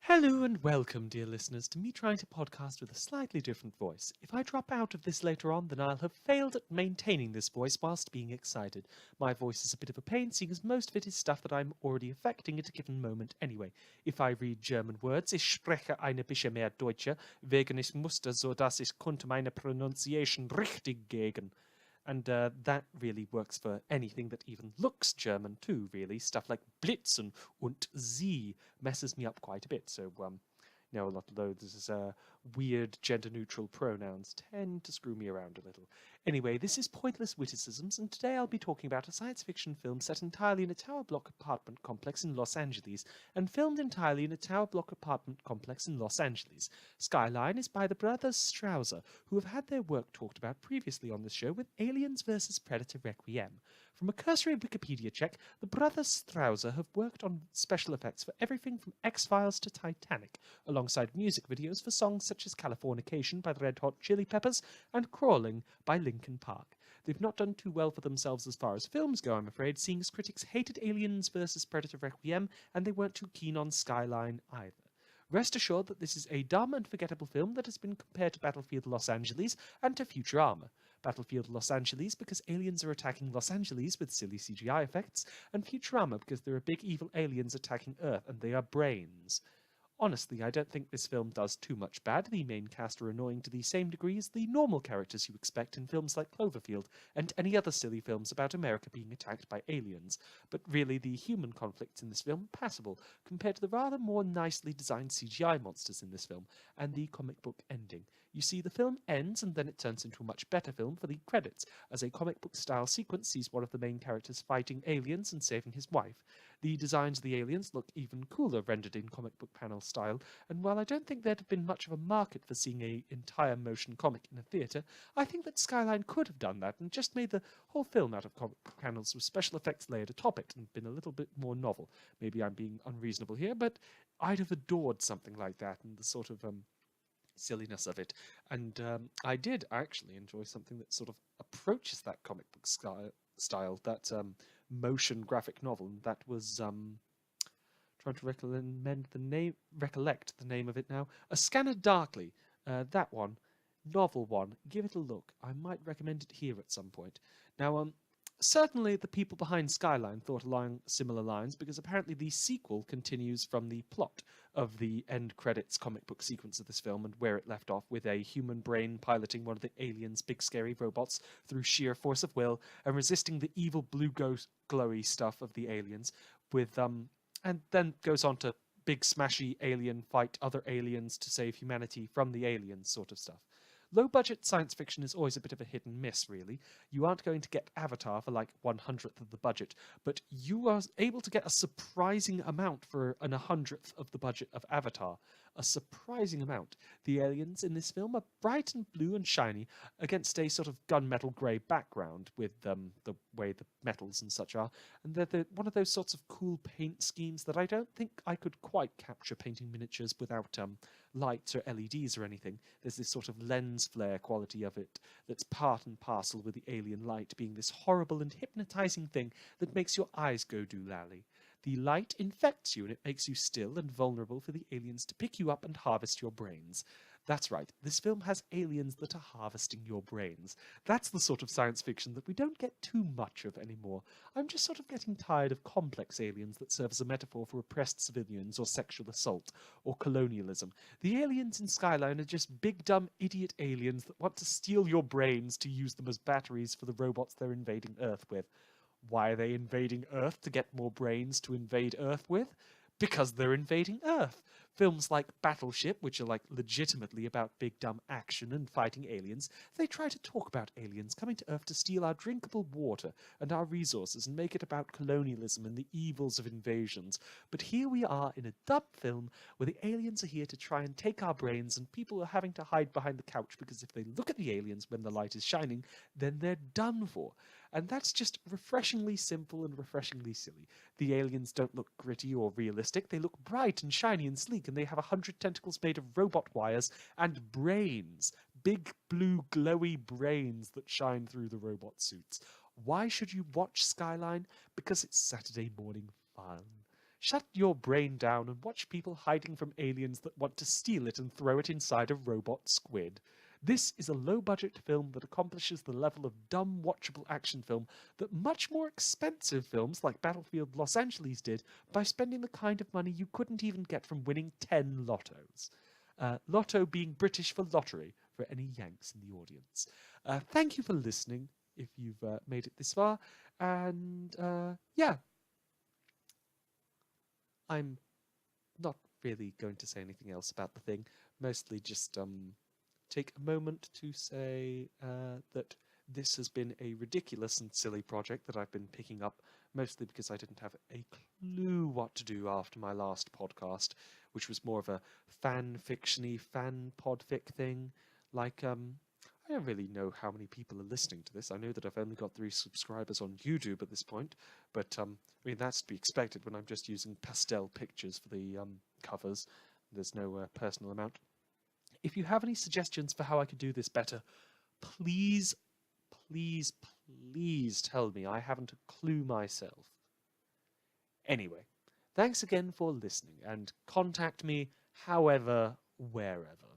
Hello and welcome, dear listeners, to me trying to podcast with a slightly different voice. If I drop out of this later on, then I'll have failed at maintaining this voice whilst being excited. My voice is a bit of a pain, seeing as most of it is stuff that I'm already affecting at a given moment anyway. If I read German words, ich spreche eine bisschen mehr Deutsche, wegen ich musste, so dass ich konnte meine Pronunciation richtig gegen. And that really works for anything that even looks German too, really. Stuff like Blitzen und Sie messes me up quite a bit. So, a lot of those weird gender-neutral pronouns tend to screw me around a little. Anyway, this is Pointless Witticisms, and today I'll be talking about a science fiction film set entirely in a tower block apartment complex in Los Angeles, and filmed entirely in a tower block apartment complex in Los Angeles. Skyline is by the brothers Strauser, who have had their work talked about previously on this show with Aliens vs. Predator Requiem. From a cursory Wikipedia check, the brothers Strauser have worked on special effects for everything from X-Files to Titanic, alongside music videos for songs such as Californication by the Red Hot Chili Peppers and Crawling by Linkin Park. They've not done too well for themselves as far as films go, I'm afraid, seeing as critics hated Aliens vs. Predator Requiem and they weren't too keen on Skyline either. Rest assured that this is a dumb and forgettable film that has been compared to Battlefield Los Angeles and to Futurama. Battlefield Los Angeles because aliens are attacking Los Angeles with silly CGI effects, and Futurama because there are big evil aliens attacking Earth and they are brains. Honestly, I don't think this film does too much bad. The main cast are annoying to the same degree as the normal characters you expect in films like Cloverfield and any other silly films about America being attacked by aliens. But really, the human conflicts in this film are passable compared to the rather more nicely designed CGI monsters in this film and the comic book ending. You see, the film ends and then it turns into a much better film for the credits, as a comic book style sequence sees one of the main characters fighting aliens and saving his wife. The designs of the aliens look even cooler rendered in comic book panel style, and while I don't think there'd have been much of a market for seeing an entire motion comic in a theatre, I think that Skyline could have done that and just made the whole film out of comic book panels with special effects layered atop it and been a little bit more novel. Maybe I'm being unreasonable here, but I'd have adored something like that and the sort of silliness of it. And I did actually enjoy something that sort of approaches that comic book style, that motion graphic novel, and that was trying to recollect the name of it now. A Scanner Darkly. That one, novel one. Give it a look. I might recommend it here at some point. Now, certainly the people behind Skyline thought along similar lines, because apparently the sequel continues from the plot of the end credits comic book sequence of this film and where it left off, with a human brain piloting one of the aliens' big scary robots through sheer force of will and resisting the evil blue ghost glowy stuff of the aliens, with and then goes on to big smashy alien fight other aliens to save humanity from the aliens sort of stuff. Low-budget science fiction is always a bit of a hit and miss, really. You aren't going to get Avatar for like 1/100th of the budget, but you are able to get a surprising amount for an 100th of the budget of Avatar. A surprising amount. The aliens in this film are bright and blue and shiny against a sort of gunmetal grey background with the way the metals and such are, and they're one of those sorts of cool paint schemes that I don't think I could quite capture painting miniatures without lights or LEDs or anything. There's this sort of lens flare quality of it that's part and parcel with the alien light being this horrible and hypnotizing thing that makes your eyes go doolally. The light infects you and it makes you still and vulnerable for the aliens to pick you up and harvest your brains. That's right, this film has aliens that are harvesting your brains. That's the sort of science fiction that we don't get too much of anymore. I'm just sort of getting tired of complex aliens that serve as a metaphor for oppressed civilians or sexual assault or colonialism. The aliens in Skyline are just big dumb idiot aliens that want to steal your brains to use them as batteries for the robots they're invading Earth with. Why are they invading Earth? To get more brains to invade Earth with? Because they're invading Earth. Films like Battleship, which are like legitimately about big dumb action and fighting aliens, they try to talk about aliens coming to Earth to steal our drinkable water and our resources and make it about colonialism and the evils of invasions. But here we are in a dub film where the aliens are here to try and take our brains, and people are having to hide behind the couch because if they look at the aliens when the light is shining, then they're done for. And that's just refreshingly simple and refreshingly silly. The aliens don't look gritty or realistic. They look bright and shiny and sleek, and they have 100 tentacles made of robot wires and brains. Big, blue, glowy brains that shine through the robot suits. Why should you watch Skyline? Because it's Saturday morning fun. Shut your brain down and watch people hiding from aliens that want to steal it and throw it inside a robot squid. This is a low-budget film that accomplishes the level of dumb, watchable action film that much more expensive films like Battlefield Los Angeles did by spending the kind of money you couldn't even get from winning 10 lottos. Lotto being British for lottery, for any Yanks in the audience. Thank you for listening, if you've made it this far. And, yeah. I'm not really going to say anything else about the thing. Mostly just take a moment to say that this has been a ridiculous and silly project that I've been picking up, mostly because I didn't have a clue what to do after my last podcast, which was more of a fan-fiction-y, fan-podfic thing. Like, I don't really know how many people are listening to this. I know that I've only got 3 subscribers on YouTube at this point, but I mean, that's to be expected when I'm just using pastel pictures for the covers. There's no personal amount. If you have any suggestions for how I could do this better, please, please, please tell me. I haven't a clue myself. Anyway, thanks again for listening, and contact me however, wherever.